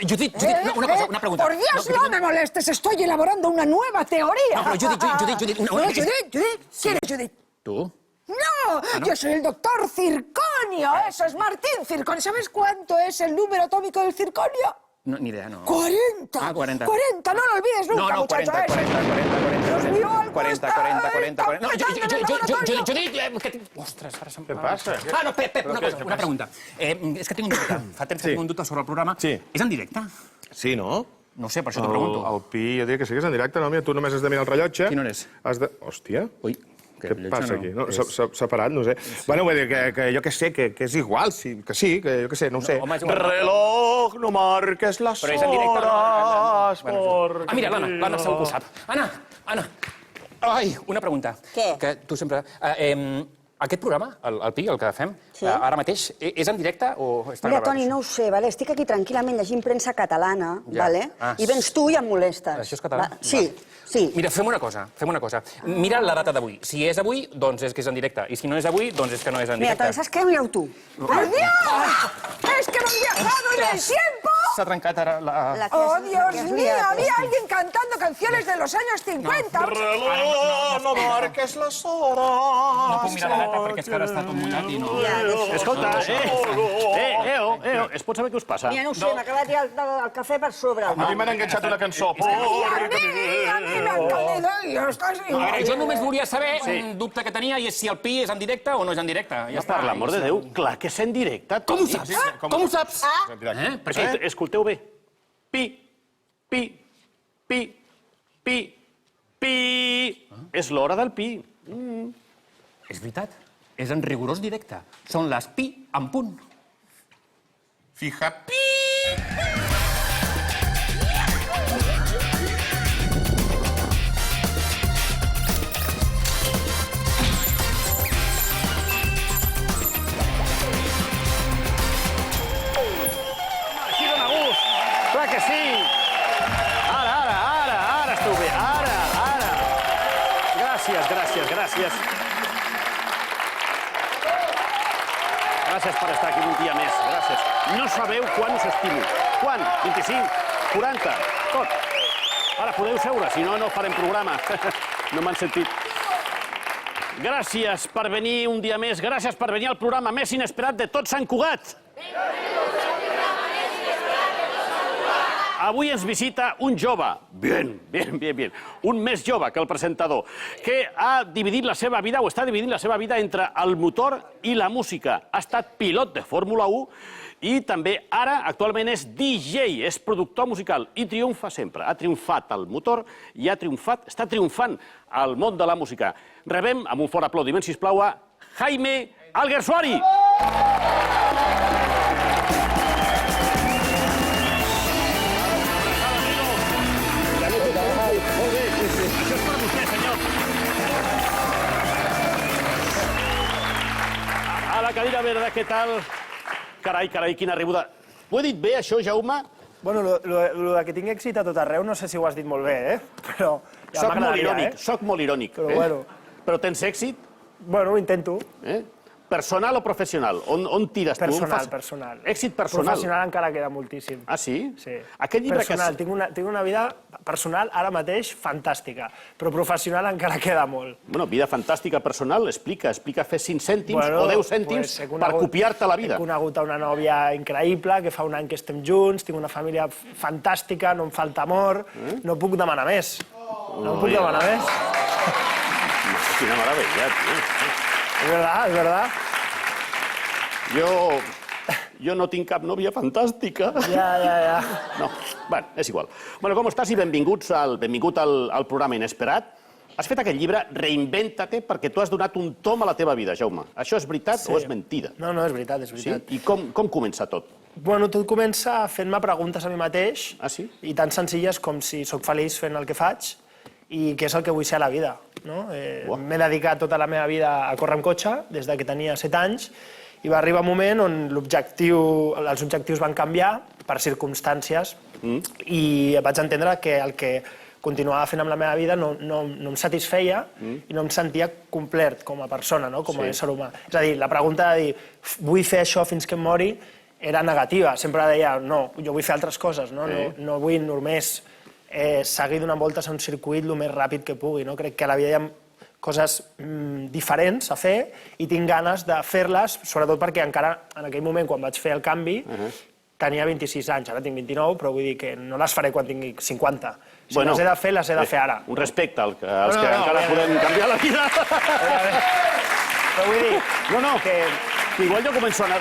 Judit, una pregunta. Por Dios, no me molestes, estoy elaborando una nueva teoría. No, pero Judit, Judit, ¿quién es Judit? ¿Tú? No, yo soy el doctor Circonio, eso es Martín Circonio. ¿Sabes cuánto es el número atómico del circonio? No, ni idea, no. 40. Ah, 40. 40, no lo olvides nunca, muchacho. 40. No, Judit, ostres, ara se'm... Què passa? Ah, no, Pep, una pregunta. És que tinc un dubte. Fa temps que tinc un dubte sobre el programa. Sí. És en directe? Sí, no? No sé, per això t'ho pregunto. El Pi, jo diria que sí que és en directe, no? Mira, tu només has de mirar el rellotge. Quina hora és? Hòstia. Ui. Què passa aquí? S'ha parat, no sé. Bueno, vull dir que jo que sé, que és igual, que sí, que jo que sé, no ho sé. Reloj, no marques les hores. Però és en directe, no? Mira, l'Anna segur que ho sap. Anna. Ai, una pregunta. Què? Que tu sempre... Aquest programa, el Pi, el que fem, ara mateix, és en directe o està Mira, gravat? Toni, no ho sé, vale? Estic aquí tranquil·lament llegint premsa catalana, vale? I vens tu i em molestes. Això és català? Sí. Mira, fem una cosa. Mira la data d'avui. Si és avui, doncs és que és en directe. I si no és avui, doncs és que no és en Mira, directe. Toni, saps què? Mira-ho tu. ¡Por Dios! ¡Es que hemos viajado en el tiempo! S'ha trencat ara la... ¡Oh, Dios mío! Había alguien cantando canciones de los años 50. Reloj, no marques les hores. No puc mirar la data perquè és que ara està tot mullat i no... Escolta, es pot saber què us passa? Mira, no ho sé, m'acaba de tirar el cafè per sobre. A mi m'han enganxat una cançó. A mí me han caído y estás A veure, jo només volia saber un dubte que tenia i és si el Pi és en directe o no és en directe. Ja està. Per l'amor de Déu, clar que és en directe. Com ho saps? Com ho saps? Perquè, escolteu bé. Pi. És l'hora del Pi. És veritat. És en rigorós directe. Són les Pi en punt. Fija, Pi. Així dona gust. Clar que sí. Ara esteu bé. Ara. Gràcies. Gràcies per estar aquí un dia més. Gràcies. No sabeu quan us estimo. Quan? 25? 40? Tot. Ara podeu seure, si no, no farem programa. No m'han sentit. Gràcies per venir un dia més. Gràcies per venir al programa més inesperat de tot Sant Cugat. Avui ens visita un jove, bien, un més jove que el presentador, que ha dividit la seva vida, o està dividint la seva vida entre el motor i la música. Ha estat pilot de Fórmula 1 i també ara, actualment, és DJ, és productor musical i triomfa sempre. Ha triomfat al motor i està triomfant al món de la música. Rebem, amb un fort aplaudiment, sisplau, a Jaime Alguersuari. Això és per vostè, senyor. A la cadira verda, què tal? Carai, quina rebuda. Ho he dit bé, això, Jaume? Bueno, lo que tinc èxit a tot arreu, no sé si ho has dit molt bé, però ja m'agradaria, Soc molt irònic. Però bueno. Però tens èxit? Bueno, ho intento. Personal o professional? On tires tu? Personal. Èxit personal? Professional encara queda moltíssim. Ah, sí? Sí. Aquest llibre personal, tinc una vida personal ara mateix fantàstica, però professional encara queda molt. Bueno, vida fantàstica personal, explica fer 5 cèntims o 10 cèntims per copiar-te la vida. He conegut una nòvia increïble, que fa un any que estem junts, tinc una família fantàstica, no em falta amor, no puc demanar més. No puc demanar més. Quina meravella, tio. És verdad. Jo no tinc cap nòvia fantàstica. Ja. No, bueno, és igual. Bueno, com estàs i benvingut al programa Inesperat. Has fet aquest llibre, Reinventa-te, perquè tu has donat un tom a la teva vida, Jaume. Això és veritat o és mentida? No, és veritat, és veritat. Sí? I com comença tot? Bueno, tot comença fent-me preguntes a mi mateix. Ah, sí? I tan senzilles com si sóc feliç fent el que faig i què és el que vull ser a la vida. M'he dedicat tota la meva vida a córrer amb cotxe, des que tenia 7 anys, i va arribar un moment on els objectius van canviar per circumstàncies i vaig entendre que el que continuava fent amb la meva vida no em satisfeia i no em sentia complet com a persona, com a ésser humà. És a dir, la pregunta de dir vull fer això fins que em mori era negativa. Sempre deia, no, jo vull fer altres coses, no vull només seguir donant voltes a un circuit el més ràpid que pugui. Crec que a la vida hi ha coses diferents a fer i tinc ganes de fer-les, sobretot perquè encara en aquell moment, quan vaig fer el canvi, tenia 26 anys, ara tinc 29, però vull dir que no les faré quan tingui 50. Si les he de fer, les he de fer ara. Un respecte als que encara podem canviar la vida. Però vull dir... No, que igual jo començo a anar.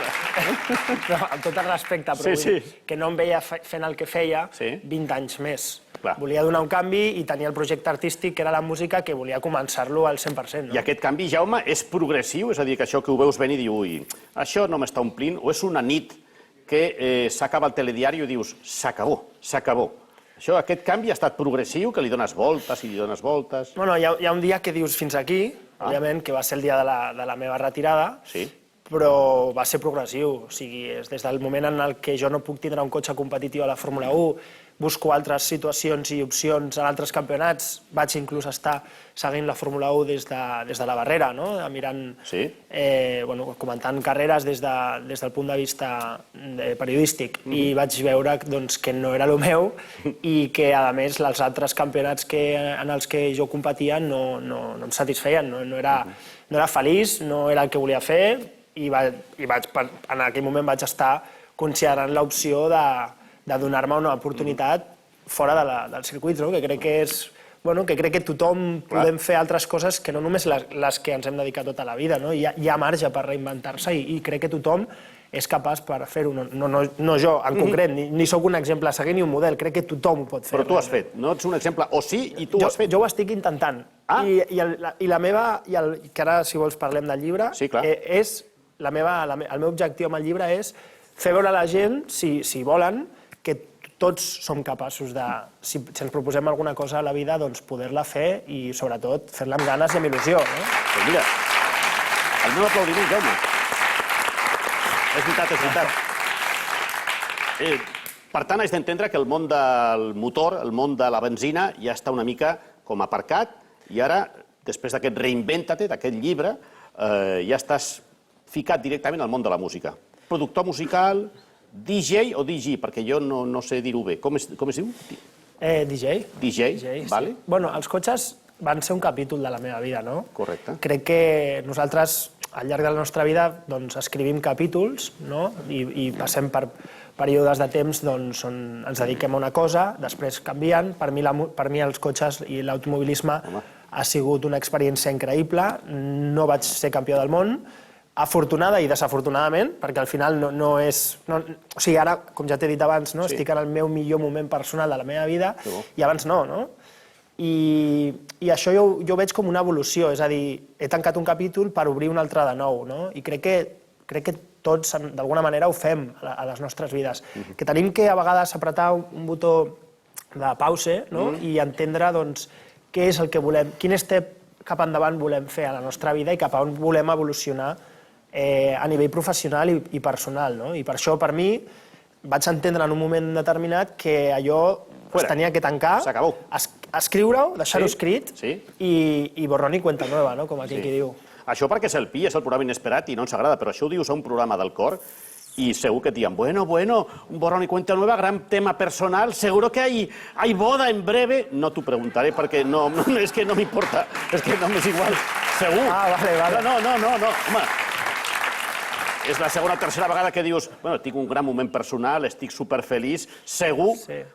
Amb tot el respecte, però vull dir que no em veia fent el que feia 20 anys més. Volia donar un canvi i tenia el projecte artístic, que era la música, que volia començar-lo al 100%. I aquest canvi, Jaume, és progressiu? És a dir, que això que ho veus venir i diu, ui, això no m'està omplint, o és una nit que s'acaba el telediari i dius, s'acabó, s'acabó. Això, aquest canvi ha estat progressiu, que li dones voltes i li dones voltes... Bueno, hi ha un dia que dius fins aquí, òbviament, que va ser el dia de la meva retirada, però va ser progressiu. O sigui, des del moment en el que jo no puc tindre un cotxe competitiu a la Fórmula 1, busco altres situacions i opcions en altres campionats, vaig inclús estar seguint la Fórmula 1 des de la barrera, mirant, comentant carreres des del punt de vista periodístic, i vaig veure que no era el meu i que, a més, els altres campionats en els que jo competia no em satisfeien, no era feliç, no era el que volia fer, i en aquell moment vaig estar considerant l'opció de donar-me una oportunitat fora del circuit, que crec que és... que crec que tothom podem fer altres coses que no només les que ens hem dedicat tota la vida. Hi ha marge per reinventar-se i crec que tothom és capaç per fer-ho. No jo, en concret, ni sóc un exemple a seguir ni un model, crec que tothom ho pot fer. Però tu has fet, no ets un exemple, o sí, i tu ho has fet. Jo ho estic intentant. I la meva, que ara si vols parlem del llibre, és el meu objectiu amb el llibre és fer veure a la gent, si volen, que tots som capaços de, si ens proposem alguna cosa a la vida, doncs poder-la fer i, sobretot, fer-la amb ganes i amb il·lusió. Doncs mira, el meu aplaudiment, Jaume. És veritat. Per tant, haig d'entendre que el món del motor, el món de la benzina, ja està una mica com aparcat i ara, després d'aquest Reinvéntate, d'aquest llibre, ja estàs ficat directament al món de la música. Productor musical... DJ o DJ? Perquè jo no sé dir-ho bé. Com es diu? DJ. DJ, vale. Bueno, els cotxes van ser un capítol de la meva vida, no? Correcte. Crec que nosaltres, al llarg de la nostra vida, escrivim capítols, no? I passem per períodes de temps on ens dediquem a una cosa, després canvien. Per mi els cotxes i l'automobilisme ha sigut una experiència increïble. No vaig ser campió del món, afortunada i desafortunadament, perquè al final no és... O sigui, ara, com ja t'he dit abans, estic en el meu millor moment personal de la meva vida i abans no. I això jo veig com una evolució, és a dir, he tancat un capítol per obrir un altre de nou, i crec que tots, d'alguna manera, ho fem a les nostres vides. Que tenim que, a vegades, apretar un botó de pause i entendre què és el que volem, quin step cap endavant volem fer a la nostra vida i cap a on volem evolucionar a nivell professional i personal. I per això, per mi, vaig entendre en un moment determinat que allò es tenia que tancar, escriure-ho, deixar-ho escrit i borrón i cuenta nueva, com aquí qui diu. Això perquè és el Pi, és el programa inesperat i no ens agrada, però això ho dius a un programa del cor y segur que et digan, bueno, un borrón y cuenta nueva, gran tema personal, seguro que hay boda en breve. No t'ho preguntaré perquè no, és que no m'importa, és que no m'és igual, segur. Vale. No, home. És la segona o tercera vegada que dius, bueno, tinc un gran moment personal, estic superfeliç, segur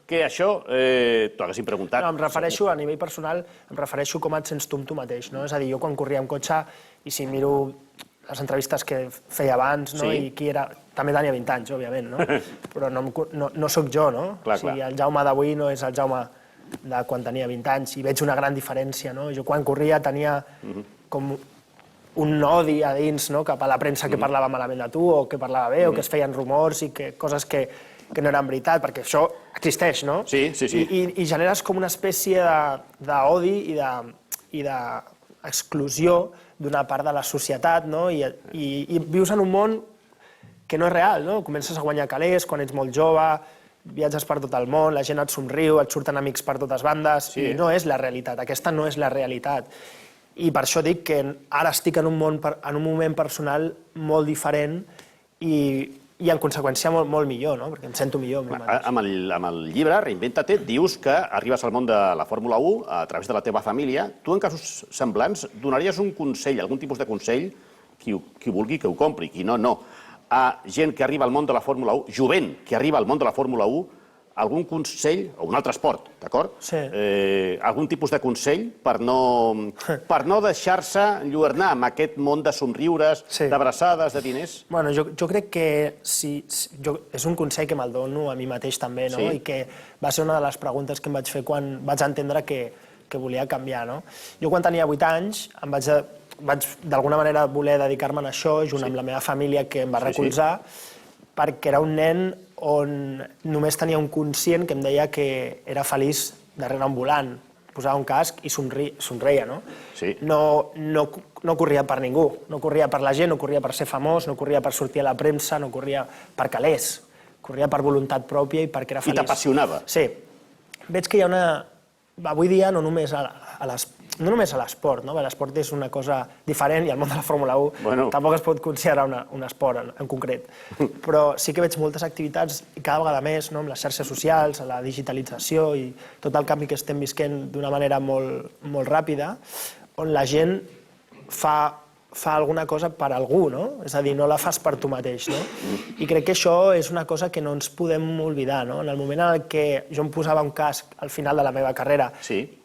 que això t'ho haguessin preguntat. No, em refereixo a nivell personal, em refereixo com et sents tu amb tu mateix, no? És a dir, jo quan corria amb cotxe, i si miro les entrevistes que feia abans, i qui era... També tenia 20 anys, òbviament, però no sóc jo, no? O sigui, el Jaume d'avui no és el Jaume de quan tenia 20 anys, i veig una gran diferència, no? Jo quan corria tenia com un odi a dins cap a la premsa que parlava malament de tu, o que parlava bé, o que es feien rumors i coses que no eren veritat, perquè això existeix, no? Sí. I generes com una espècie d'odi i d'exclusió d'una part de la societat, i vius en un món que no és real, no? Comences a guanyar calés quan ets molt jove, viatges per tot el món, la gent et somriu, et surten amics per totes bandes, i no és la realitat, aquesta no és la realitat. I per això dic que ara estic en un moment personal molt diferent i i en conseqüència molt millor, no? Perquè em sento millor amb mi mateix. Amb el llibre, Reinventa-te, dius que arribes al món de la Fórmula 1 a través de la teva família. Tu, en casos semblants, donaries un consell, algun tipus de consell, qui vulgui que ho compri, qui no, no, a gent que arriba al món de la Fórmula 1, jovent que arriba al món de la Fórmula 1, algun consell, o un altre esport, d'acord? Sí. Algun tipus de consell per no deixar-se enlluernar amb aquest món de somriures, d'abraçades, de diners? Bueno, jo crec que és un consell que me'l dono a mi mateix també, no? I que va ser una de les preguntes que em vaig fer quan vaig entendre que volia canviar, no? Jo quan tenia 8 anys em vaig d'alguna manera voler dedicar-me a això, junt amb la meva família que em va recolzar, perquè era un nen on només tenia un conscient que em deia que era feliç darrere un volant, posava un casc i somreia, no? No corria per ningú, no corria per la gent, no corria per ser famós, no corria per sortir a la premsa, no corria per calés, corria per voluntat pròpia i perquè era feliç. I t'apassionava. Sí. Veig que hi ha una... Avui dia no només a l'esport, no? L'esport és una cosa diferent i el món de la Fórmula 1 tampoc es pot considerar un esport en concret. Però sí que veig moltes activitats, i cada vegada més, amb les xarxes socials, la digitalització i tot el canvi que estem visquent d'una manera molt ràpida, on la gent fa alguna cosa per algú, no? És a dir, no la fas per tu mateix, no? I crec que això és una cosa que no ens podem oblidar, no? En el moment en què jo em posava un casc al final de la meva carrera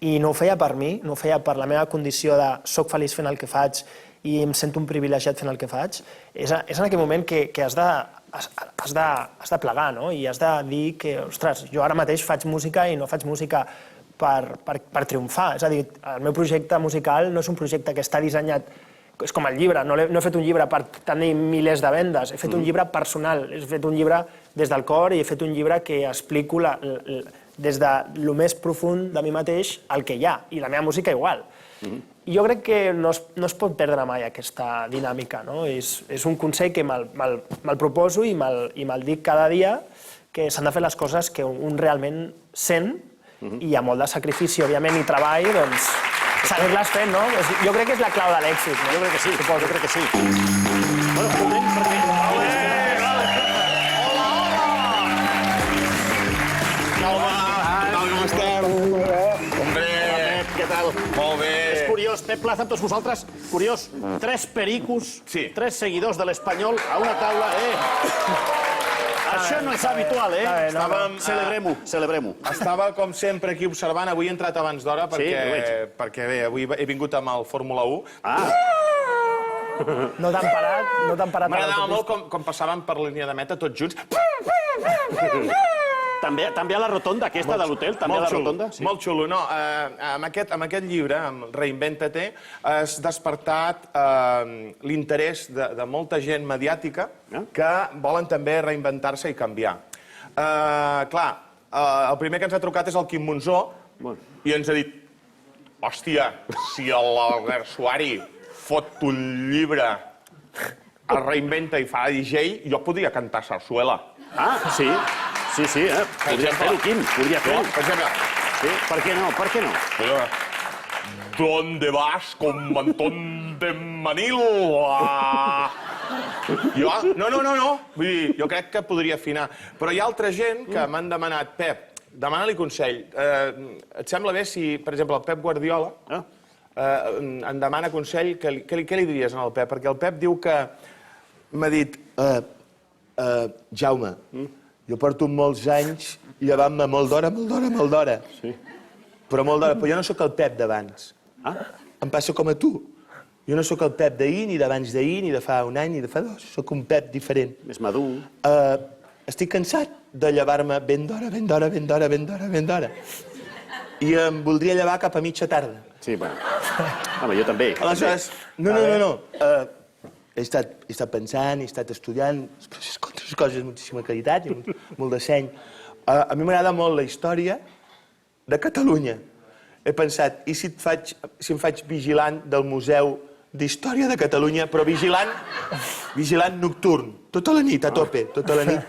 i no ho feia per mi, no ho feia per la meva condició de soc feliç fent el que faig i em sento un privilegiat fent el que faig, és en aquell moment que has de plegar, no? I has de dir que, ostres, jo ara mateix faig música i no faig música per triomfar. És a dir, el meu projecte musical no és un projecte que està dissenyat. És com el llibre, no he fet un llibre per tenir milers de vendes, he fet un llibre personal, he fet un llibre des del cor i he fet un llibre que explico des de lo més profund de mi mateix el que hi ha, i la meva música igual. I jo crec que no es pot perdre mai aquesta dinàmica, no? És un consell que me'l proposo i me'l dic cada dia, que s'han de fer les coses que un realment sent i amb molt de sacrifici, òbviament, i treball, doncs seguir-les fent, no? Jo crec que és la clau de l'èxit. Jo crec que sí, jo crec que sí. Bueno, content perquè... Com estem? Hombre! Què tal? Molt bé. És curiós, Pep Plaza, amb tots vosaltres, curiós, 3 pericos, 3 seguidors de l'Espanyol a una taula, Això no és habitual, Celebrem-ho. Estava, com sempre, aquí observant. Avui he entrat abans d'hora perquè bé, avui he vingut amb el Fórmula 1. No t'han parat. M'agradava molt com passàvem per la línia de meta tots junts. També a la rotonda aquesta de l'hotel? També a la rotonda? Molt xulo, no. Amb aquest llibre, amb Reinventa-te, has despertat l'interès de molta gent mediàtica que volen també reinventar-se i canviar. Clar, el primer que ens ha trucat és el Quim Monzó i ens ha dit: hòstia, si l'Albert Suari fot un llibre, es reinventa i fa DJ, jo podria cantar sarsuela. Sí. Sí, podria fer-ho, Quim, podria fer-ho. Per exemple... Per què no? ¿Dónde vas con mantón de Manila? No. Vull dir, jo crec que podria afinar. Però hi ha altra gent que m'han demanat: Pep, demana-li consell. Et sembla bé si, per exemple, el Pep Guardiola em demana consell, què li diries al Pep? Perquè el Pep diu que m'ha dit: Jaume, jo porto molts anys llevant-me molt d'hora. Sí. Però jo no sóc el Pep d'abans. Em passa com a tu. Jo no sóc el Pep d'ahir, ni d'abans d'ahir, ni de fa un any, ni de fa 2. Sóc un Pep diferent. Més madur. Estic cansat de llevar-me ben d'hora. I em voldria llevar cap a mitja tarda. Sí, bueno. Home, jo també. Aleshores, no. He estat pensant, he estat estudiant coses de moltíssima qualitat i molt de seny. A mi m'agrada molt la història de Catalunya. He pensat, i si em faig vigilant del Museu d'Història de Catalunya, però vigilant nocturn, tota la nit, a tope, tota la nit.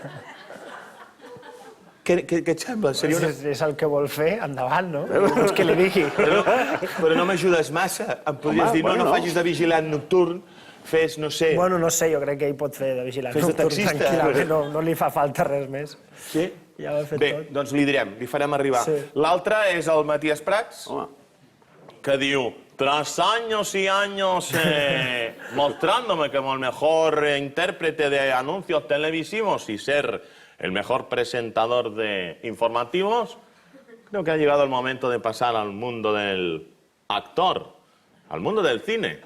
Què et sembla? És el que vol fer, endavant, no? Vols que li digui. Però no m'ajudes massa. Em podries dir, no facis de vigilant nocturn, fes, no sé... Bueno, no sé, jo crec que ell pot fer de vigilant Fes de nocturn taxista. tranquil·lament, no li fa falta res més. Sí? Ja ho he fet Bé, tot. doncs li direm, li farem arribar. Sí. L'altre és el Matías Prats, Home, que diu: tras años y años mostrándome como el mejor intérprete de anuncios televisivos y ser el mejor presentador de informativos, creo que ha llegado el momento de pasar al mundo del actor, al mundo del cine.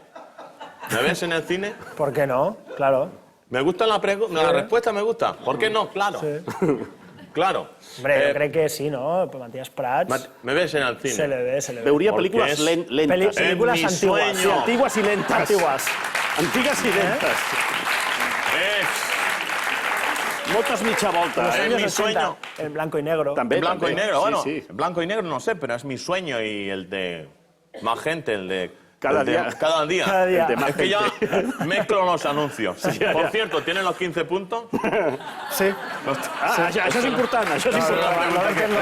¿Me ves en el cine? ¿Por qué no? Claro. ¿Me gusta la respuesta? ¿Me gusta? ¿Por qué no? Claro. Claro. Hombre, yo creo que sí, ¿no? Matías Prats ¿Me ves en el cine? se le ve, se le ve. veuria Porque pel·lícules és- lentes. Películas mi antiguas. sueño. Antigues i lentes. Antiguas. Antigues i lentes. Moltes mitja volta. Los años mi 80, sueño. en blanco y negro. També, En blanco y també. negro, bueno, Sí, sí. en blanco y negro no sé, pero es mi sueño y el de más gente, el de... Cada el de- día. Cada día. Cada día. El de más Es que ya gente. mezclo los anuncios. Por ya. cierto, ¿tienen los 15 puntos? Sí. Ah, això és important, això és important.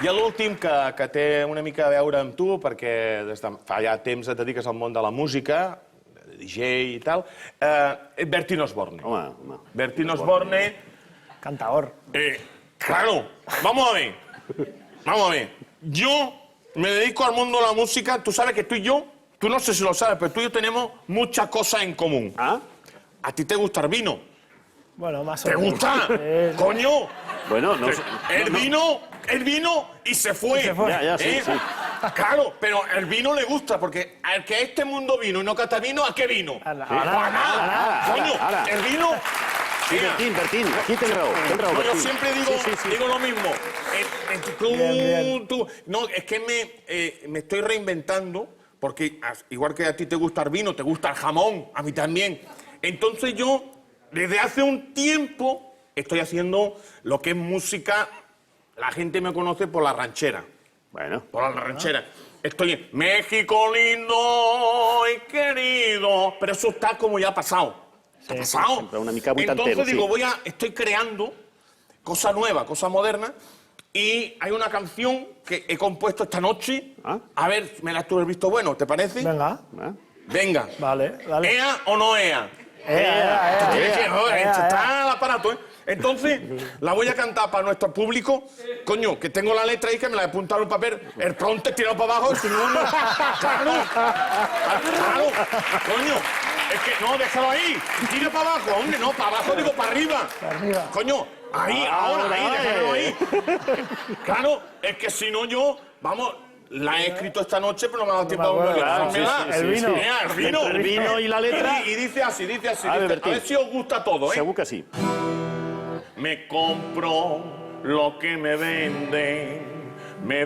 I l'últim, que té una mica a veure amb tu, perquè des de fa ja temps et dediques al món de la música, de DJ i tal, Bertín Osborne. Home. Bertín Osborne... Cantador. Claro, vamos a ver. Vamos a ver. Yo me dedico al mundo de la música. Tú sabes que tú y yo, tú no sé si lo sabes, pero tú y yo tenemos muchas cosas en común. Ah? A ti te gusta el vino. Bueno, más o ¿Te menos. gusta? ¡Coño! Bueno, no... El vino y se fue. Ya, sí, sí. Claro, pero el vino le gusta, porque al que este mundo vino y no cata vino, ¿a qué vino? A la- ¡A nada! ¡Coño! ara. El vino... Sí, Bertín, aquí tens raó. Tens raó, No, yo Bertín. siempre digo, Sí. digo lo mismo. Tú, no, es que me estoy reinventando, porque igual que a ti te gusta el vino, te gusta el jamón, a mí también. Entonces yo, desde hace un tiempo, estoy haciendo lo que es música. La gente me conoce por la ranchera. Bueno. Por la ranchera. Estoy en México lindo y querido. Pero eso está como ya pasado. ¿Ha pasado? Sempre una mica vuitantero, Entonces digo, sí. estoy creando cosa nueva, cosa moderna, y hay una canción que he compuesto esta noche. Ah. A ver, me la has tú el visto bueno, ¿te parece? Venga. Venga. Vale, vale. ¿Ea o no ea? Tienes que, joder, está el aparato, ¿eh? Entonces, la voy a cantar para nuestro público. Coño, que tengo la letra ahí, que me la he apuntado en un papel. El pronto tirado para abajo, si no, no. Claro. Coño, es que no, déjalo ahí. Tira para abajo, hombre, no, para abajo, digo para arriba. Para arriba. Coño, ahí, ahora, ahí, déjalo ahí. Claro, es que si no yo, vamos... La he escrito esta noche, pero no me ha dado tiempo a Claro, el vino. El vino. El vino y la letra. Y dice así, dice así. A ver, A Bertín. ver si os gusta todo, ¿eh? Segur que sí. Me compro lo que me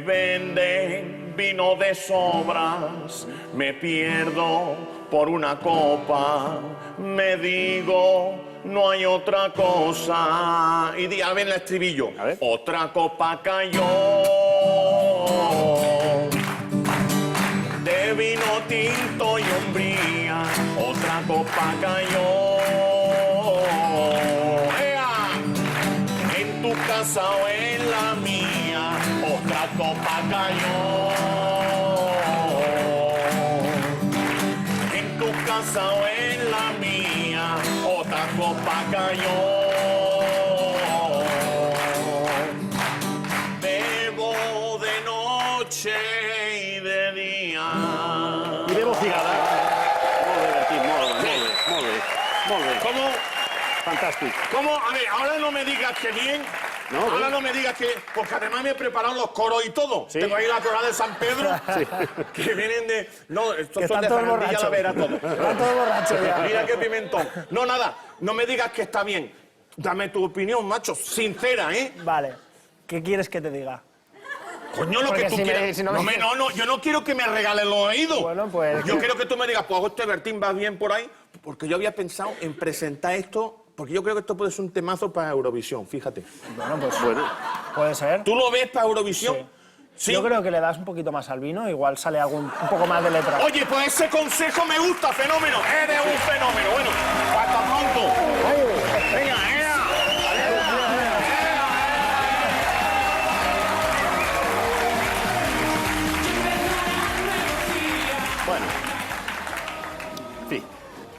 venden vino de sobras, me pierdo por una copa, me digo, no hay otra cosa. Y a ver el estribillo. A ver. Otra copa cayó de vino tinto y umbría, otra copa cayó. ¡Ea! En tu casa o en la mía, otra copa cayó. En tu casa o en la mía, otra copa cayó. Bebo de noche y de día. I bebo cigada. Molt bé, Bertín, molt bé. ¿Cómo? Fantàstic. ¿Cómo? A ver, ahora no me digas que bien. No, ahora bien. no me digas que... Porque además me he preparado los coros y todo. Sí. Tengo ahí la corona de San Pedro, que vienen de... No, estos Que son están de todos Fernandilla borrachos. la Vera, todo. Están todos borrachos ya. Mira qué pimentón. No, nada, no me digas que está bien. Dame tu opinión, macho, sincera, ¿eh? Vale. ¿Qué quieres que te diga? Coño, lo Porque que tú si me- quieras. si no no, me- no, yo no quiero que me regales los oídos. Bueno, pues- Yo quiero que tú me digas, pues este Bertín va bien por ahí, porque yo había pensado en presentar esto, porque yo creo que esto puede ser un temazo para Eurovisión, fíjate. Bueno, pues Bueno, puede ser. ¿Tú lo ves para Eurovisión? Sí. Yo creo que le das un poquito más al vino, igual sale un poco más de letra. Oye, pues ese consejo me gusta, fenómeno. Eres un fenómeno. Bueno, hasta pronto. Venga,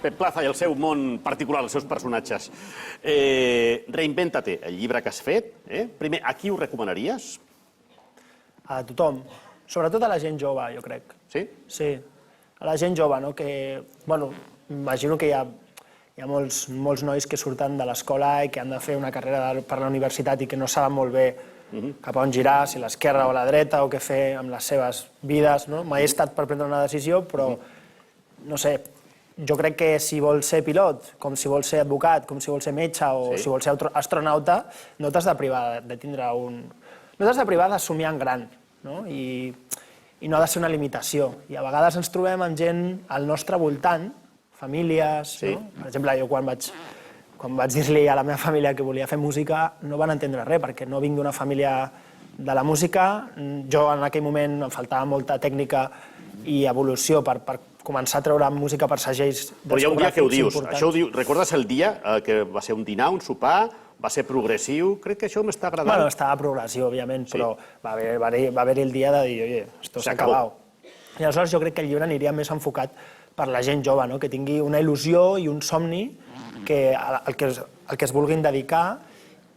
Pep Plaza i el seu món particular, els seus personatges. Reinventa-te, el llibre que has fet. Primer, a qui ho recomanaries? A tothom. Sobretot a la gent jove, jo crec. Sí? Sí, a la gent jove, no? Que, bueno, imagino que hi ha molts nois que surten de l'escola i que han de fer una carrera per la universitat i que no saben molt bé cap a on girar, si a l'esquerra o a la dreta, o què fer amb les seves vides, no? Mai he estat per prendre una decisió, però, no sé, jo crec que si vols ser pilot, com si vols ser advocat, com si vols ser metge o si vols ser astronauta, no t'has de privar de tindre un... No t'has de privar de somiar en gran, no? I no ha de ser una limitació. I a vegades ens trobem amb gent al nostre voltant, famílies, no? Per exemple, jo quan vaig dir-li a la meva família que volia fer música, no van entendre res, perquè no vinc d'una família de la música. Jo en aquell moment em faltava molta tècnica i evolució per començar a treure música per segells discogràfics importants. Però hi ha un dia que ho dius. Això ho dius. Recordes el dia que va ser un dinar, un sopar, va ser progressiu? Crec que això m'està agradant. Bueno, estava progressiu, òbviament, però va haver-hi el dia de dir, oye, esto s'ha acabat. I aleshores jo crec que el llibre aniria més enfocat per la gent jove, no? Que tingui una il·lusió i un somni al que es vulguin dedicar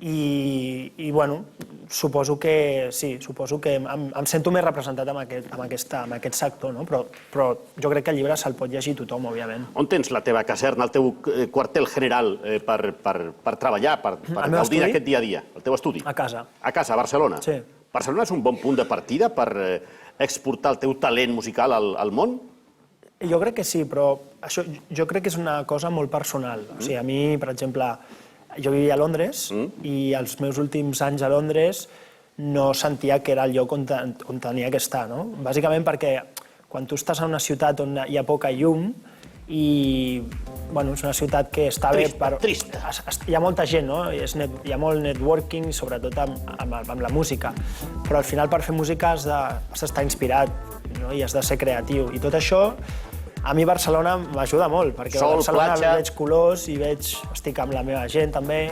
i bueno, suposo que em sento més representat amb aquest sector, no? Però jo crec que el llibre se'l pot llegir tothom, òbviament. On tens la teva caserna, el teu quartel general per treballar, per gaudir d'aquest dia a dia? El teu estudi? A casa. A casa, a Barcelona? Sí. Barcelona és un bon punt de partida per exportar el teu talent musical al món? Jo crec que sí, però això jo crec que és una cosa molt personal. O sigui, a mi, per exemple, jo vivia a Londres i els meus últims anys a Londres no sentia que era el lloc on tenia que estar, no? Bàsicament perquè quan tu estàs en una ciutat on hi ha poca llum i, bueno, és una ciutat que està bé per... Trista. Hi ha molta gent, no? Hi ha molt networking, sobretot amb la música. Però al final per fer música has d'estar inspirat, no? I has de ser creatiu. I tot això a mi Barcelona m'ajuda molt, perquè a Barcelona veig colors i estic amb la meva gent també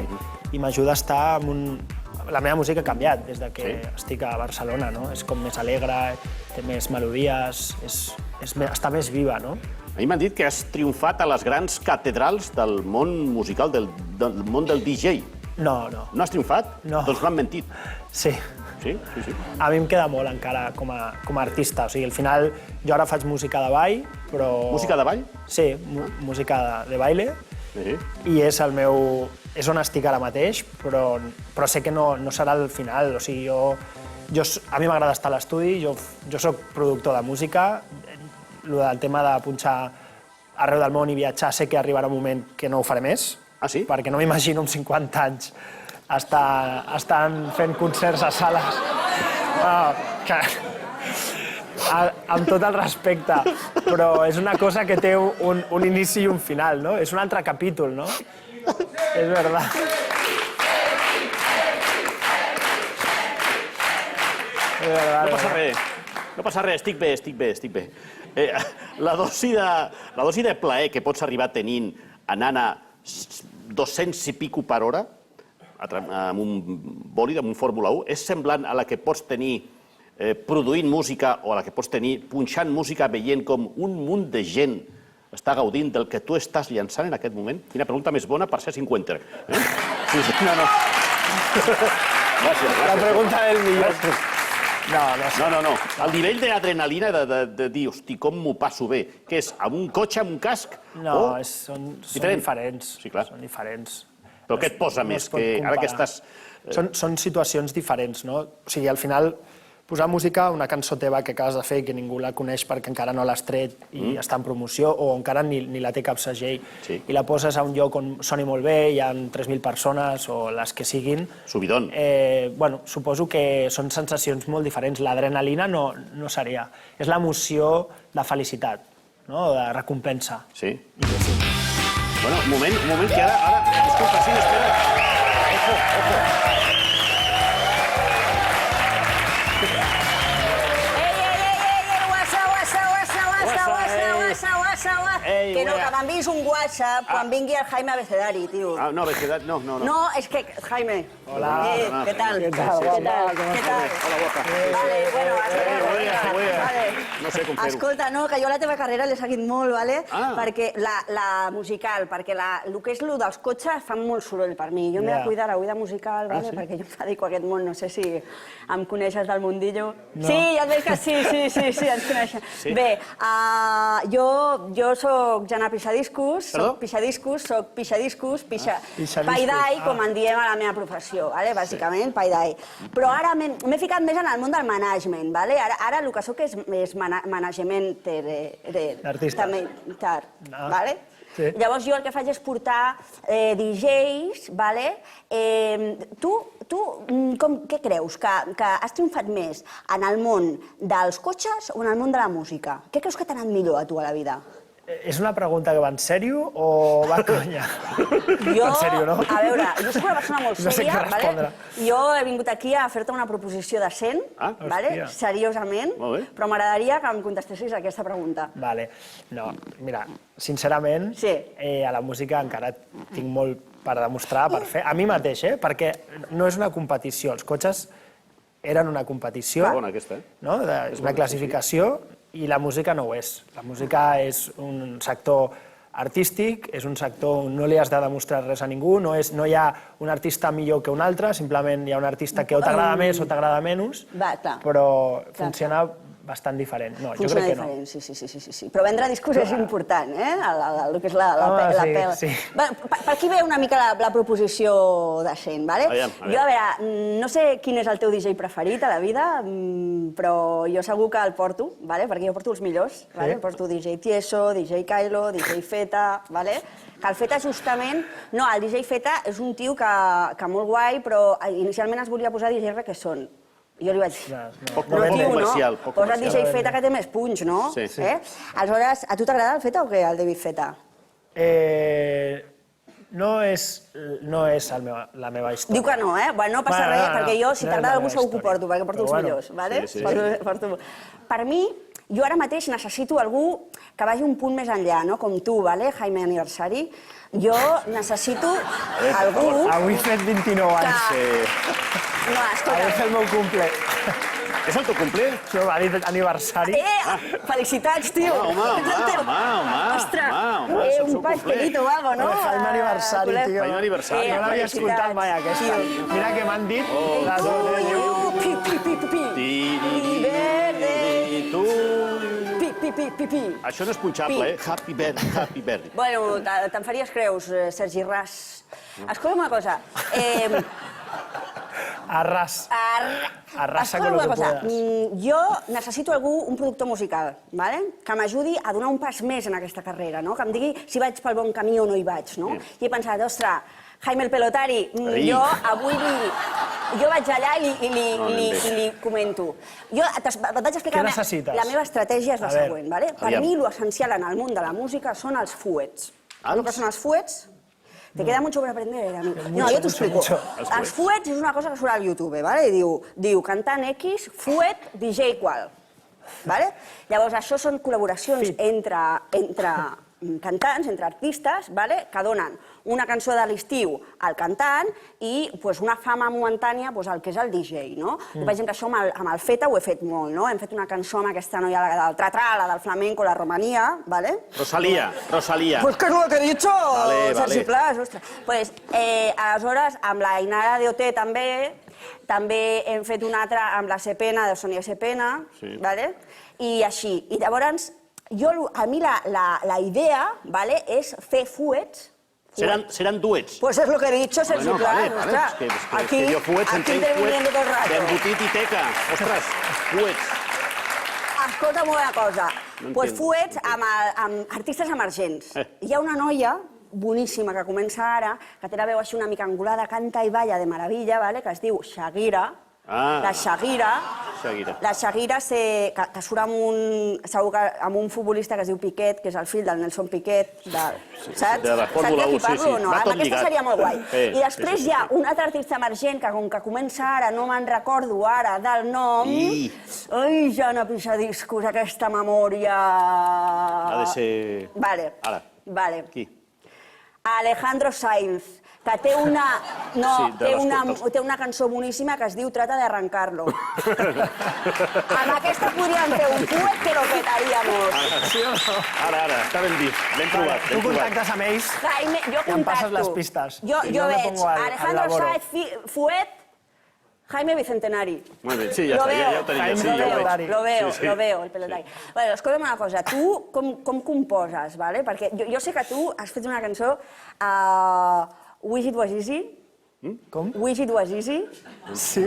i m'ajuda a estar amb la meva música ha canviat des que estic a Barcelona, no? És com més alegre, té més melodies, està més viva, no? A mi m'han dit que has triomfat a les grans catedrals del món musical, del món del DJ. No. No has triomfat? No. Doncs m'han mentit. Sí. Sí? A mi em queda molt encara com a artista. O sigui, al final, jo ara faig música de ball, però... Música de ball? Sí, música de baile. Sí. I és on estic ara mateix, però sé que no serà el final. O sigui, a mi m'agrada estar a l'estudi, jo soc productor de música, el tema de punxar arreu del món i viatjar, sé que arribarà un moment que no ho faré més, perquè no m'imagino amb 50 anys estan fent concerts a sales. Amb tot el respecte, però és una cosa que té un inici i un final, no? És un altre capítol, no? És veritat. No passa res, estic bé. La dosi de plaer que pots arribar tenint anant a 200 i pico per hora, amb un bòlid, amb un Fórmula 1, és semblant a la que pots tenir produint música o a la que pots tenir punxant música veient com un munt de gent està gaudint del que tu estàs llançant en aquest moment? Quina pregunta més bona per ser 50. No. Gràcies. La pregunta del millor. No. El nivell d'adrenalina de dir, hosti, com m'ho passo bé, que és amb un cotxe, amb un casc? No, són diferents. Sí, clar. Són diferents. Però què et posa més? Ara que estàs... Són situacions diferents, no? O sigui, al final, posar música, una cançó teva que acabes de fer i que ningú la coneix perquè encara no l'has tret i està en promoció o encara ni la té cap segell i la poses a un lloc on soni molt bé, hi ha 3.000 persones o les que siguin... Subidon. Bueno, suposo que són sensacions molt diferents. L'adrenalina no seria. És l'emoció de felicitat, no? De recompensa. Sí. Bueno, un moment, que ara... Disculpa, sí, espera. Ojo. passava? Que no, que m'enviïs un WhatsApp quan vingui el Jaime Abecedari, tio. No, Abecedari, no. No, és que... Jaime. Hola. Què tal? Què tal? Hola, guapa. Vale, bueno, vale. No sé com fer-ho. Escolta, no, que jo la teva carrera l'he seguit molt, vale? Perquè la musical, perquè el que és el dels cotxes fan molt soroll per mi. Jo m'he de cuidar la vida musical, vale? Perquè jo em dedico a aquest món, no sé si em coneixes del mundillo. Sí, ja et veig que sí, ens coneixem. Bé, jo soc Jana Pixadiscos, soc pixadiscos, paidai, com en diem a la meva professió, bàsicament, paidai. Però ara m'he ficat més en el món del management, ara el que soc és management artista. Llavors jo el que faig és portar DJs, tu què creus? Que has triomfat més en el món dels cotxes o en el món de la música? Què creus que t'ha anat millor a tu a la vida? És una pregunta que va en sèrio o va conya? En sèrio, no? A veure, jo soc una persona molt sèria, jo he vingut aquí a fer-te una proposició decent, seriosament, però m'agradaria que em contestessis aquesta pregunta. Vale. No, mira, sincerament, a la música encara tinc molt per demostrar, per fer, a mi mateix, perquè no és una competició. Els cotxes eren una competició, és una classificació, i la música no ho és. La música és un sector artístic, és un sector on no li has de demostrar res a ningú, no hi ha un artista millor que un altre, simplement hi ha un artista que o t'agrada més o t'agrada menys, però funciona bastant diferent. No, jo crec que no. Funciona diferent, sí. Però vendre discos és important, el que és la pela. Per aquí ve una mica la proposició decent, vale? Jo, a veure, no sé quin és el teu DJ preferit a la vida, però jo segur que el porto, perquè jo porto els millors, porto DJ Tieso, DJ Kylo, DJ Feta, que el Feta justament... No, el DJ Feta és un tio que molt guai, però inicialment es volia posar DJ Requesón. Jo li vaig dir, poc comercial. Posa DJ Feta que té més punys, no? Sí. Aleshores, a tu t'agrada el Feta o què, el David Feta? No és la meva història. Diu que no, no passa res, perquè jo, si t'agrada algú, segur que ho porto, perquè porto els millors. Per mi, jo ara mateix necessito algú que vagi un punt més enllà, com tu, Jaime Aniversari. Jo necessito algú... Avui he fet 29 anys. No, escolta... Avui és el meu cumple. És el teu cumple? Això va dir aniversari. Felicitats, tio! Ostres, un pastelito o algo, no? Jaime Aniversari, tio. Jaime Aniversari. No l'havia escoltat mai, aquesta. Mira que m'han dit... Això no és punxable, Happy birthday. Bueno, te'n faries creus, Sergi Ras. Escolta'm una cosa. Arrasa con lo que puedas. Jo necessito un productor musical, que m'ajudi a donar un pas més en aquesta carrera, que em digui si vaig pel bon camí o no hi vaig. I he pensat, ostres, Jaime el Pelotari, jo avui jo vaig allà i li comento. Jo et vaig explicar... Què necessites? La meva estratègia és la següent. Per mi, l'essencial en el món de la música són els fuets. El que són els fuets... Te queda mucho por aprender, amigo. No, jo t'ho explico. Els fuets és una cosa que surt al YouTube, i diu cantant X, fuet, DJ qual. Llavors, això són col·laboracions entre cantants, entre artistes, que donen una cançó de l'estiu al cantant i una fama momentània al que és el DJ. Per exemple, això amb el Feta ho he fet molt. Hem fet una cançó amb aquesta noia del Tratrà, la del flamenco, la Romania. Rosalía. Pues que és el que he dit, Sergi Plas, ostres. Aleshores, amb la Ainara de OT també hem fet una altra amb la Sepena, de Sonia Sepena, i així. I llavors, a mi la idea és fer fuets. Seran duets. Pues es lo que he dicho, Sergi Plas. Aquí interviniendo todo el rato. D'embotit i teca. Ostres, fuets. Escolta'm una cosa. Pues fuets amb artistes emergents. Hi ha una noia boníssima que comença ara, que té la veu així una mica angulada, canta i balla de meravella, que es diu Shagira, La Shakira. La Shakira que surt amb un futbolista que es diu Piquet, que és el fill del Nelson Piquet, saps? De la Fórmula 1, sí, sí. Amb aquesta seria molt guai. I després hi ha un altre artista emergent que, com que comença ara, no me'n recordo ara del nom... Ai, Jana Pisadiscos, aquesta memòria... Ha de ser... Vale. Ara. Vale. Qui? Alejandro Sainz, que té una cançó boníssima que es diu Trata de arrancarlo. Amb aquesta podríem fer un fuet que lo petaríamos. Ara, està ben vist, ben trobat. Tu contactes amb ells Jaime, i em passes les pistes. Jo veig Alejandro Sainz, fuet, Jaime Bicentenari. Molt bé, sí, ja està, ja ho tenim. Sí, ja ho veig. Lo veo, el pelotari. Bueno, escolta'm una cosa, tu com composes, vale? Perquè jo sé que tu has fet una cançó, Wish It Was Easy. Com? Wish It Was Easy. Sí.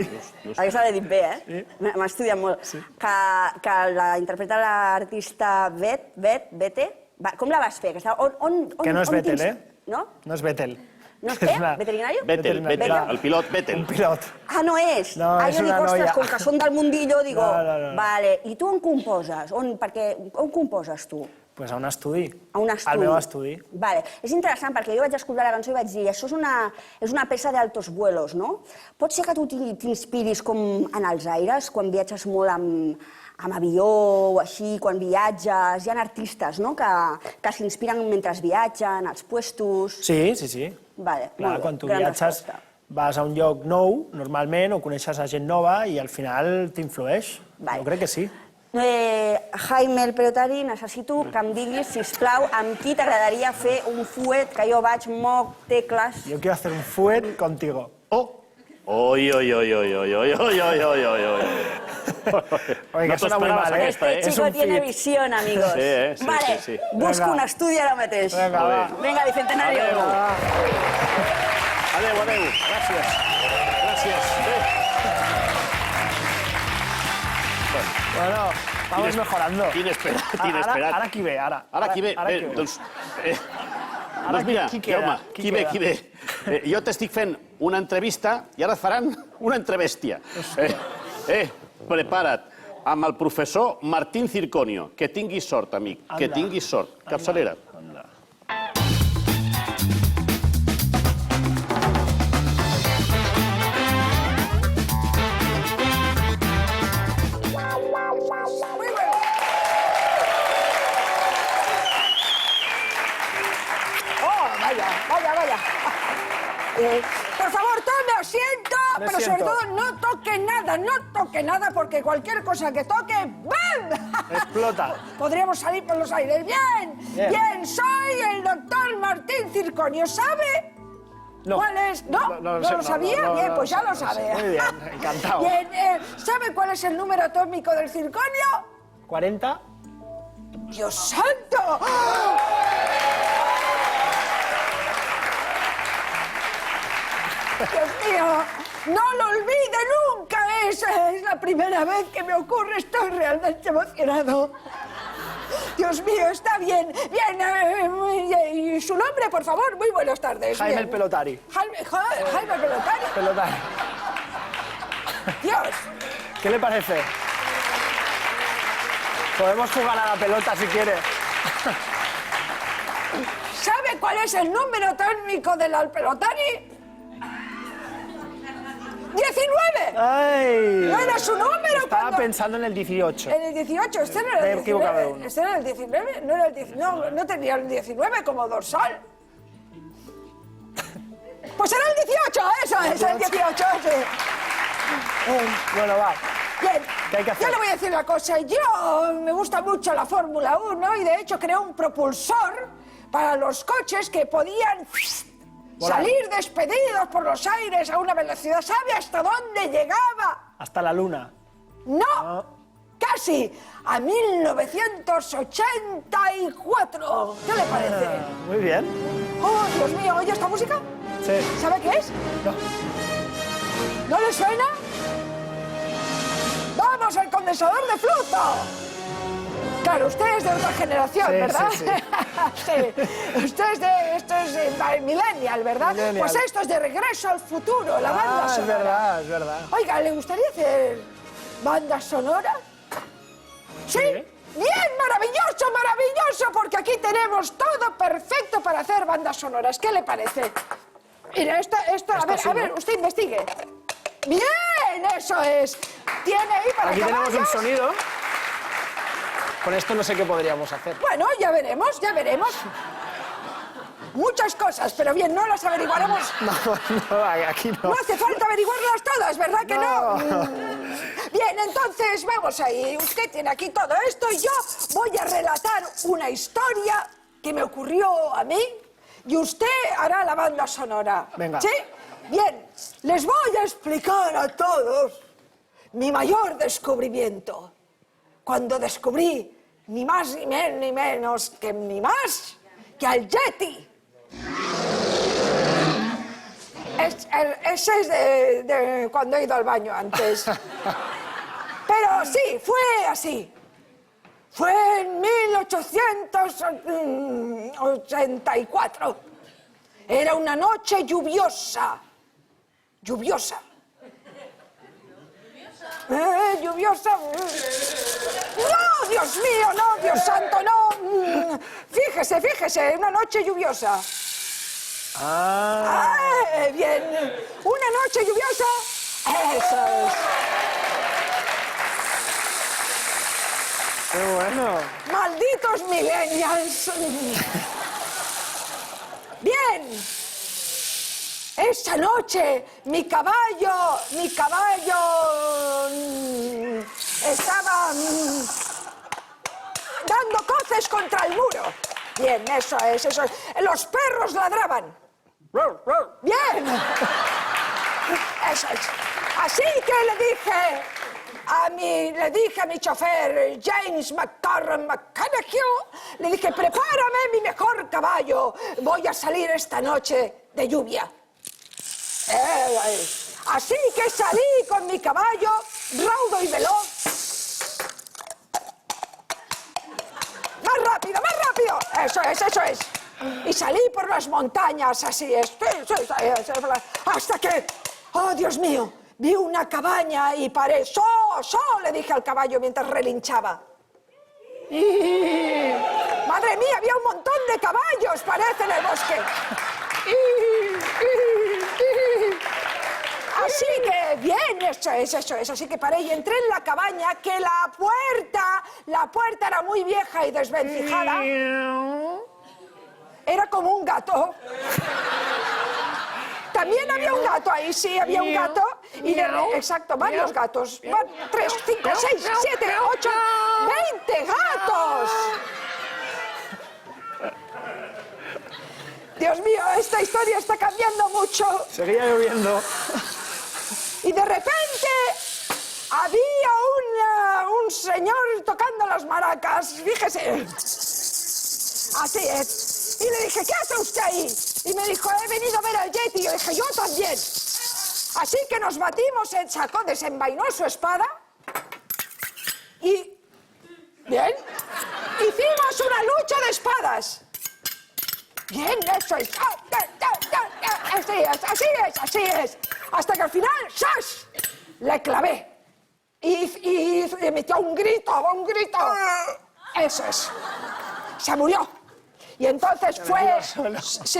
Aquesta l'he dit bé, eh? M'ha estudiat molt. Que la interpreta l'artista Bete. Com la vas fer? Que no és Vettel, eh? No? No és Vettel. No és què? ¿Veterinario? Vettel, el pilot Vettel. Un pilot. Ah, no és? No, és jo dic, una noia. ostres, com que són del mundillo, digo... No. Vale, i tu on composes? On composes tu? Pues a un estudi. A un estudi. Al meu estudi. Vale. És interessant perquè jo vaig escoltar la cançó i vaig dir això és una peça d'altos vuelos, no? Pot ser que tu t'inspiris com en els aires, quan viatges molt amb avió o així, quan viatges. Hi ha artistes, no?, que s'inspiren mentre viatgen, als puestos... Sí. Vale, clar, quan tu viatges vas a un lloc nou, normalment, o coneixes a gent nova i al final t'influeix. Vale. Jo crec que sí. Jaime el Pelotari, necessito que em diguis, sisplau, amb qui t'agradaria fer un fuet, que jo vaig, moc, tecles... Yo quiero hacer un fuet contigo. Oi. Oye, que suena muy mal, ¿eh? Este chico tiene visión, amigos. Sí. Vale, busco un estudi ara mateix. Vinga, Bicentenario. Adéu. Gràcies. Bueno, vamos mejorando. Inesperat. Ara qui ve, ara. Ara qui ve? Doncs mira, qui ve? Jo t'estic fent una entrevista i ara et faran una entrebèstia. Prepara't. Amb el professor Martín Circonio. Que tinguis sort, amic. Que tinguis sort. Capçalera. Vaya. Por favor, tome asiento, pero sobre todo no toque nada, porque cualquier cosa que toque, ¡bam! Explota. Podríamos salir por los aires. Bien, soy el doctor Martín Circonio, ¿sabe? No. ¿Cuál es? ¿No lo sabía? Bien, pues ya lo sabe. Muy bien, encantado. Bien, ¿sabe cuál es el número atómico del circonio? 40. ¡Dios santo! Dios mío, no lo olvide nunca. Esa es la primera vez que me ocurre. Estoy realmente emocionado. Dios mío, está bien. ¿Y su nombre, por favor? Muy buenas tardes. Jaime el Pelotari. Jaime el Pelotari. Pelotari. Dios. ¿Qué le parece? Podemos jugar a la pelota si quiere. ¿Sabe cuál es el número atómico del Pelotari? 19. ¡Ay! ¿No era su número? Estaba pensando en el 18. En el 18, este no era Me he el equivocado 19. uno. Este era el 19, no era el 19. No tenía el 19 como dorsal. Pues era el 18, eso es, el 18, sí. Bueno, va. Bien, ¿Qué hay que hacer? yo le voy a decir una cosa. Yo me gusta mucho la Fórmula 1 y de hecho creé un propulsor para los coches que podían salir despedidos por los aires a una velocidad. ¿Sabe hasta dónde llegaba? Hasta la luna. No, casi a 1984. ¿Qué le parece? Muy bien. Oh, Dios mío, ¿oye esta música? Sí. ¿Sabe qué es? No. ¿No le suena? ¡Vamos, el condensador de flujo! Claro, usted es de otra generación, Sí, ¿verdad? sí. Sí. Usted es de... Esto es millennial, ¿verdad? Millennial. Pues esto es de Regreso al Futuro, la banda sonora. Es verdad, es verdad. Oiga, ¿le gustaría hacer banda sonora? ¿Sí? Bien, maravilloso, maravilloso, porque aquí tenemos todo perfecto para hacer bandas sonoras. ¿Qué le parece? Mira, esto a ver, usted investigue. Bien, eso es. Tiene ahí para Aquí tenemos un caballos. sonido. Con esto no sé qué podríamos hacer. Bueno, ya veremos, ya veremos. Muchas cosas, pero bien, no las averiguaremos. No, aquí no. No hace falta averiguarlas todas, ¿verdad que no? Bien, entonces vamos ahí. Usted tiene aquí todo esto y yo voy a relatar una historia que me ocurrió a mí y usted hará la banda sonora. Venga. ¿Sí? Bien, les voy a explicar a todos mi mayor descubrimiento. Cuando descubrí ni más ni menos que al Yeti. Ese es de cuando he ido al baño antes. Pero sí, fue así. Fue en 1884. Era una noche lluviosa. Lluviosa. Lluviosa. No, Dios mío, no, Dios santo, no. Fíjese, una noche lluviosa. Bien. Una noche lluviosa. Eso es. Qué bueno. Malditos millennials. Bien. Esa noche mi caballo estaba dando coces contra el muro. Bien, eso es. Los perros ladraban. Bien. Eso es. Así que le dije a mi chofer, James McConaughey, le dije, prepárame mi mejor caballo. Voy a salir esta noche de lluvia. Así que salí con mi caballo, raudo y veloz. ¡Más rápido, más rápido! Eso es. Y salí por las montañas, así es. Hasta que, oh Dios mío, vi una cabaña y paré. Le dije al caballo mientras relinchaba. Madre mía, había un montón de caballos, parece, en el bosque. Así que, bien, eso es. Así que paré y entré en la cabaña, que la puerta era muy vieja y desvencijada. Era como un gato. También había un gato ahí, sí, había un gato. Exacto, varios gatos. 3, 5, 6, 7, 8, 20 gatos. Dios mío, esta historia está cambiando mucho. Seguía lloviendo. Y de repente había un señor tocando las maracas, fíjese. Así es. Y le dije, ¿qué hace usted ahí? Y me dijo, he venido a ver al Yeti. Y yo dije, yo también. Así que nos batimos, desenvainó su espada. Y, bien, hicimos una lucha de espadas. Bien, eso es. Así es. Hasta que al final, ¡shas! Le clavé. Y emitió un grito. Eso es. Se murió. Y entonces fue... Sí.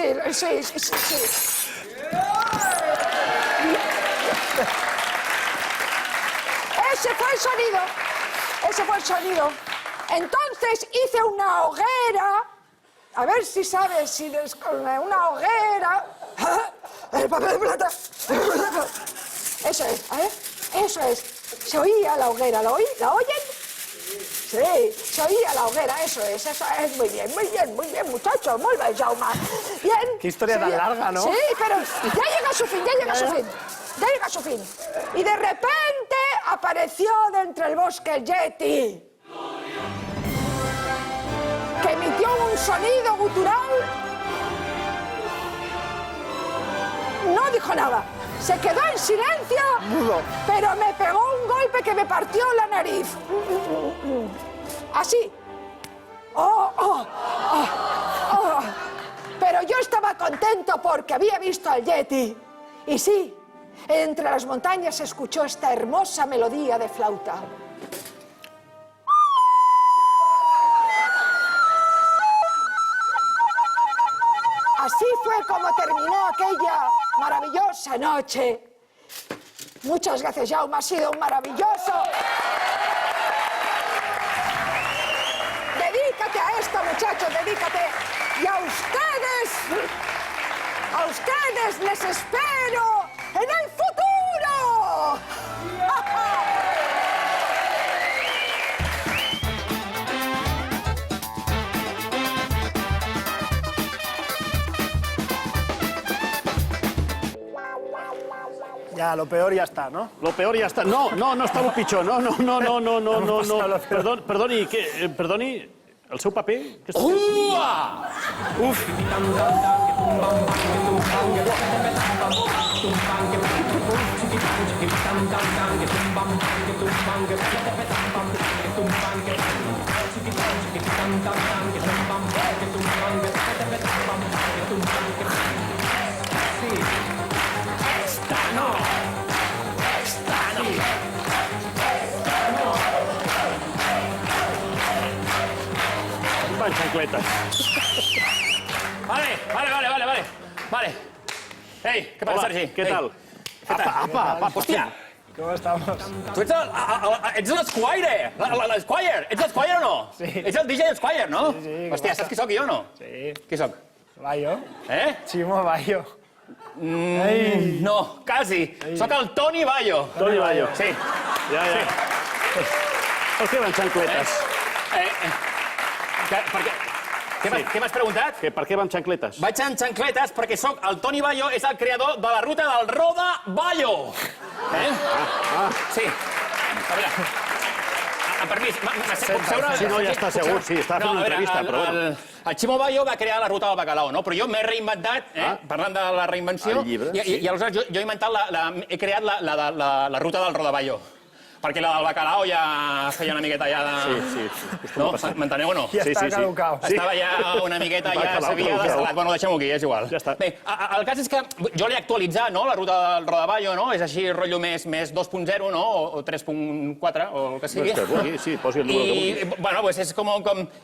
Ese fue el sonido. Entonces hice una hoguera. A ver si sabes, una hoguera. El papel de plata. Eso es, a ver. Eso es. Se oía la hoguera, ¿la oyen? Sí, se oía la hoguera, eso es. Muy bien, muchachos, muy bien, Jaume. Bien. Qué historia tan larga, ¿no? Sí, pero ya llega a su fin. Y de repente apareció de entre el bosque el Yeti, que emitió un sonido gutural. No dijo nada. Se quedó en silencio, mudo, pero me pegó un golpe que me partió la nariz. Así. Pero yo estaba contento porque había visto al Yeti. Y sí, entre las montañas se escuchó esta hermosa melodía de flauta. Así fue como terminó aquella maravillosa noche. Muchas gracias, Jaume, ha sido un maravilloso. Dedícate a esto, muchachos, dedícate. Y a ustedes les espero en el futuro. Ya, lo peor ya està, no? Lo peor ja està. No està el pitjor. No. Perdoni, el seu paper? Què està fent? Uf! Va en xancletes. Vale. Ei, què passa, Sergi? Què tal? Apa. Hòstia, Com estamos? tu ets l'Esquire! L'Esquire! Ets l'Esquire o no? Sí. Ets el DJ Esquire, no? Sí. Hòstia, saps qui sóc jo o no? Sí. Qui sóc? Bayo. Chimo Bayo. No, quasi. Sóc el Toni Bayo. Toni Bayo. Sí. Ja. Per què va en xancletes? Què m'has preguntat? Per què va en xancletes? Vaig en xancletes perquè sóc el Toni Bayo, és el creador de la ruta del Roda Bayo. Sí. A veure, amb permís, puc seure? Sí, no, ja està segur, sí, estava fent una entrevista, però bueno. El Ximo Bayo va crear la ruta del bacalao, no? Però jo m'he reinventat, parlant de la reinvenció, El llibre, i aleshores jo he inventat, he creat la ruta del Roda Bayo. Perquè la del bacalao ja feia una miqueta ja de... Sí. No? M'enteneu o no? Ja està caducau. Estava ja una miqueta, ja s'havia desalat. Bueno, deixem-ho aquí, és igual. Ja està. Bé, el cas és que jo l'he actualitzat, no?, la ruta del Rodaballo, no? És així, rotllo més 2.0, no?, o 3.4, o el que sigui. Sí, posi el número que vulgui. I, bueno, pues és com...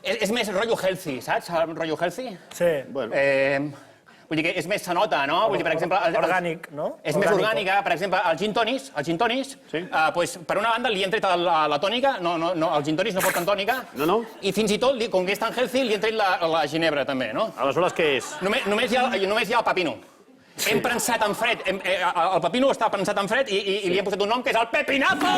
És més rotllo healthy, saps? El rotllo healthy. Sí. Bueno. Vull dir que és més se nota, no? Vull dir, per exemple... Orgànic, no? És més orgànica. Per exemple, el gin tonis, pues, per una banda li hem tret la tònica, els gin tonis no porten tònica, i fins i tot, com que és tan healthy, li hem tret la ginebra, també, no? Aleshores, què és? Només hi ha el pepino. Hem prensat en fred, el pepino està prensat en fred i li hem posat un nom que és el pepinazo!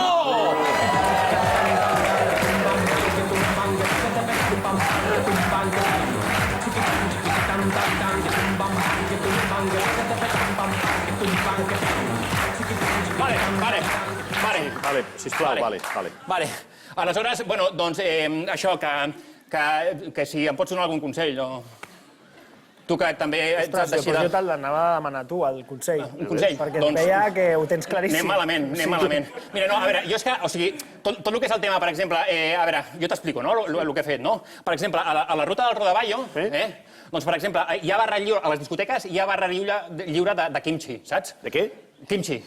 Vale, sisplau, vale. Vale. Aleshores, bueno, doncs, això, que si em pots donar algun consell, o... Tu que també ets Ostres, jo te'l anava a demanar tu, el consell. Un consell? Perquè et veia que ho tens claríssim. Anem malament. Mira, no, a veure, jo és que, o sigui, tot el que és el tema, per exemple, a veure, jo t'explico, no?, el que he fet, no? Per exemple, a la ruta del Rodaballo, doncs, per exemple, hi ha barra lliure, a les discoteques hi ha barra lliure de kimchi, saps? De què? Kimchi.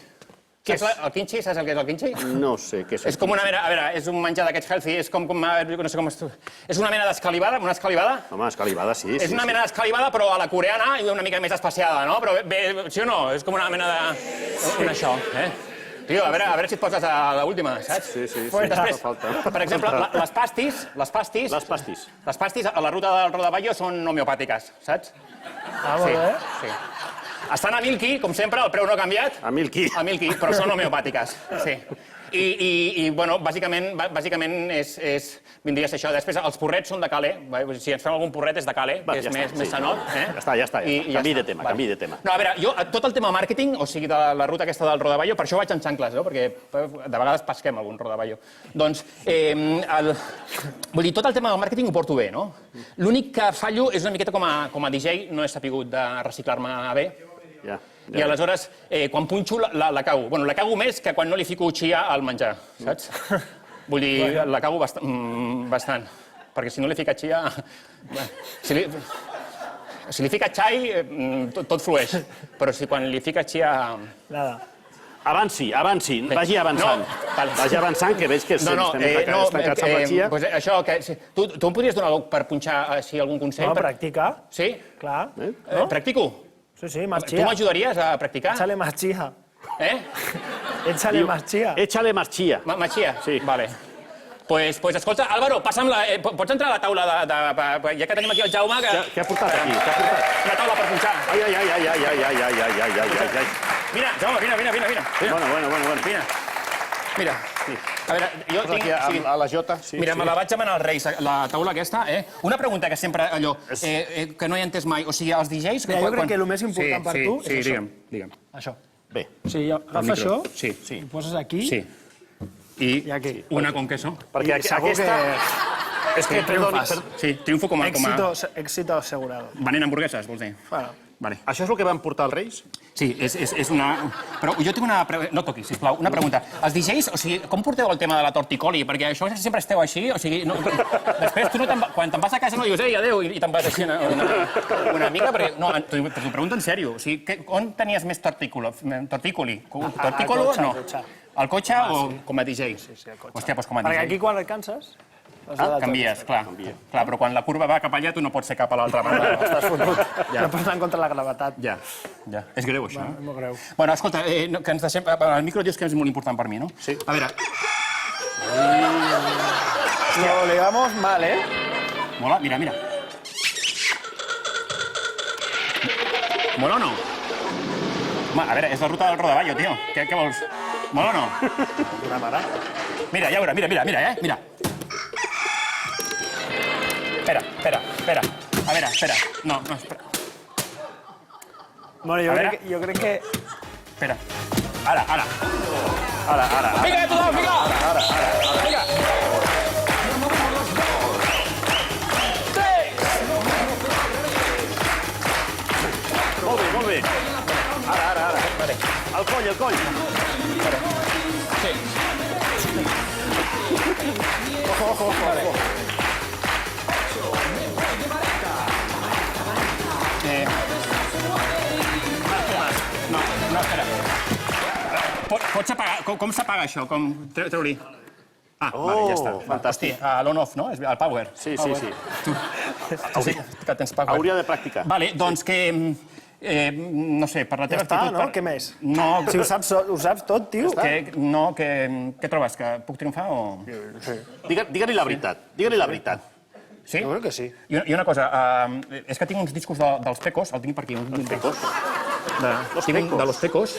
El kimchi, saps el que és el kimchi? No sé què és. És com una mena, a veure, és un menjar d'aquests healthy, és com, no sé com... És una mena d'escalivada, una escalivada. Home, escalivada, sí. És una mena d'escalivada, però a la coreana i una mica més espaciada, no? Però bé, sí o no? És com una mena de... Un això, Tio, a veure si et poses a l'última, saps? Sí. Després, per exemple, les pastis a la ruta del Rodaballo són homeopàtiques, saps? Molt bé. Sí. Estan a Milky, com sempre, el preu no ha canviat. A Milky. A Milky, però són homeopàtiques, sí. I bueno, bàsicament vindria a ser això. Després, els porrets són de Calé. Si ens fem algun porret és de Calé, que és més sanot. Ja està. Canvi de tema. No, a veure, jo, tot el tema màrqueting, o sigui, de la ruta aquesta del Rodaballo, per això vaig en xancles, no? Perquè de vegades pesquem algun Rodaballo. Doncs, vull dir, tot el tema del màrqueting ho porto bé, no? L'únic que fallo és una miqueta com a DJ, no he sapigut de reciclar-me bé. I aleshores, quan punxo, la cago. Bueno, la cago més que quan no li fico xia al menjar, saps? Vull dir, la cago bastant. Perquè si no li fica xia... Si li fica xai, tot flueix. Però si quan li fica xia... Nada. Avanci, vagi avançant. Vagi avançant, que veig que estem tancats amb la xia. Això, tu em podries donar per punxar així algun consell? No, practica. Sí? Clar. Practico? Sí, más Tu chía. m'ajudaries a practicar? Échale más chía. Échale más chía. Échale más chía. Más chía? Sí. Vale. Pues escolta, Álvaro, passa'm pots entrar a la taula ja que tenim aquí el Jaume... Què ha portat aquí? Una taula per punxar. Ai. Mira, Jaume, mira. Bueno. Mira. A veure, jo tinc... A la Jota, sí. Mira, me la vaig demanar als Reis, la taula aquesta. Una pregunta que sempre, allò, que no he entès mai. O sigui, els DJs... Mira, jo crec que el més important per tu és això. Digue'm. Això. Bé. O sigui, agafes això, Sí. ho poses aquí... Sí. I aquí. una con queso. Perquè aquesta... És que, perdoni... Sí, triomfo com a... Éxito asegurado. Venent hamburgueses, vols dir? Bueno. Vale. Això és el que van portar els Reis? Sí, és una... Però jo tinc una... No toquis, sisplau, una pregunta. Els DJs, o sigui, com porteu el tema de la torticoli? Perquè això sempre esteu així, o sigui... Després tu quan te'n vas a casa no dius, ei, adéu, i te'n vas així una mica, perquè... No, t'ho pregunto en sèrio. O sigui, on tenies més tortícoli? Tortícolo, no? Al cotxe o com a DJ? Sí, al cotxe. Hòstia, doncs com a DJ. Perquè aquí quan et canses... Canvies, clar. Però quan la curva va cap allà, tu no pots ser cap a l'altra banda. Estàs fotut. No pots anar en contra la gravetat. Ja. És greu, això. És molt greu. Bueno, escolta, que ens deixem... El micro és que és molt important per mi, no? Sí. A veure... Lo ligamos mal, Mola? Mira. Mola o no? Home, a veure, és la ruta del Rodaballo, tio. Què vols? Mola o no? Una mare. Mira, ja veurà, mira. Mira. Espera. A veure, espera. No, espera. Bueno, jo crec que... Espera. Ara. Vinga, tothom, vinga! Vinga! Molt bé. Ara. Vale. El coll. Sí. Ojo. Vale. No, espera. Pots apagar... Com s'apaga això? Treu-li. Vale, ja està. Fantàstic. Hosti, l'on-off, no? El power. Sí. Que tens power. Hauria de practicar. Vale, doncs que... No sé, per la teva actitud... no? Què més? No. Si ho saps tot, tio. Què trobes? Que puc triomfar o...? Sí. Digue-li la veritat. Sí? Jo crec que sí. I una cosa, és que tinc uns discos dels Pecos, el tinc per aquí. Els Pecos? De los Pecos.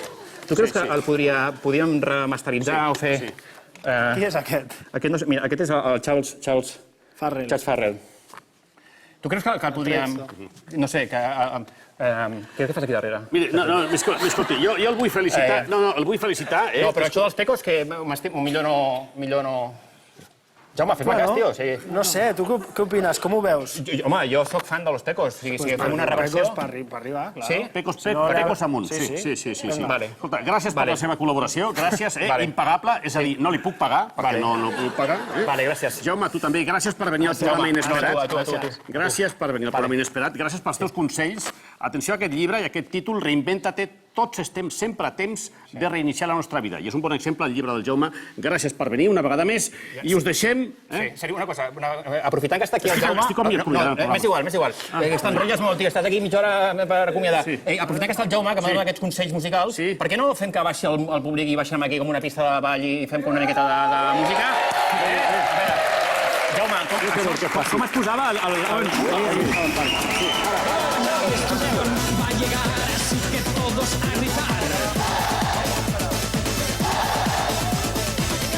Tu creus que el podríem remasteritzar o fer... Qui és aquest? Aquest no sé, mira, aquest és el Charles Farrell. Tu creus que el podríem... No sé, que... Què fas aquí darrere? Mira, no, escolti, jo el vull felicitar. No, el vull felicitar. No, però això dels Pecos, que millor no... Jaume, fes-me cas, tio. No sé, tu què opines? Com ho veus? Home, jo sóc fan de los Pecos. O sigui, si fem una reversió... Per arribar, clar. Sí? Pecos amunt. Sí. Vale. Escolta, gràcies per la seva col·laboració. Gràcies, impagable. És a dir, no li puc pagar, perquè no puc pagar. Vale, gràcies. Jaume, tu també. Gràcies per venir al programa inesperat. Tu. Gràcies per venir al programa inesperat. Gràcies pels teus consells. Atenció a aquest llibre i a aquest títol, Reinventa-te. Tots estem sempre a temps de reiniciar la nostra vida. I és un bon exemple el llibre del Jaume. Gràcies per venir una vegada més. I us deixem... Sí, una cosa, aprofitant que està aquí el Jaume... Estic com mi acomiadant el programa. M'és igual. Que t'enrotlles molt, tio. Estàs aquí mitja hora per acomiadar. Aprofitant que està el Jaume, que m'ha donat aquests consells musicals, per què no fem que baixi el públic i baixem aquí com una pista de ball i fem com una miqueta de música? Jaume, com es posava el... Todos a gritar.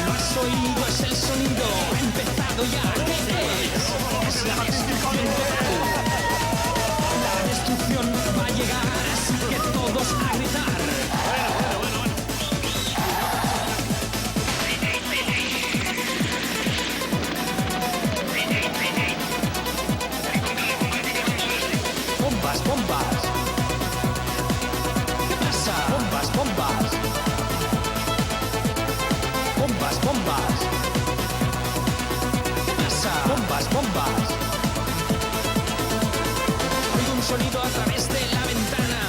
Lo has oído, es el sonido. Ha empezado ya. ¿Qué es la destrucción total. La destrucción va a llegar, así que todos a gritar. Bombas. Bombas. ¿Qué pasa? Bombas. sonido a través de la ventana.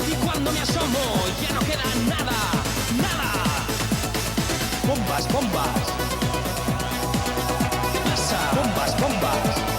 Y cuando me asomo ya no queda nada, nada. Bombas, bombas. ¿Qué pasa? Bombas, bombas.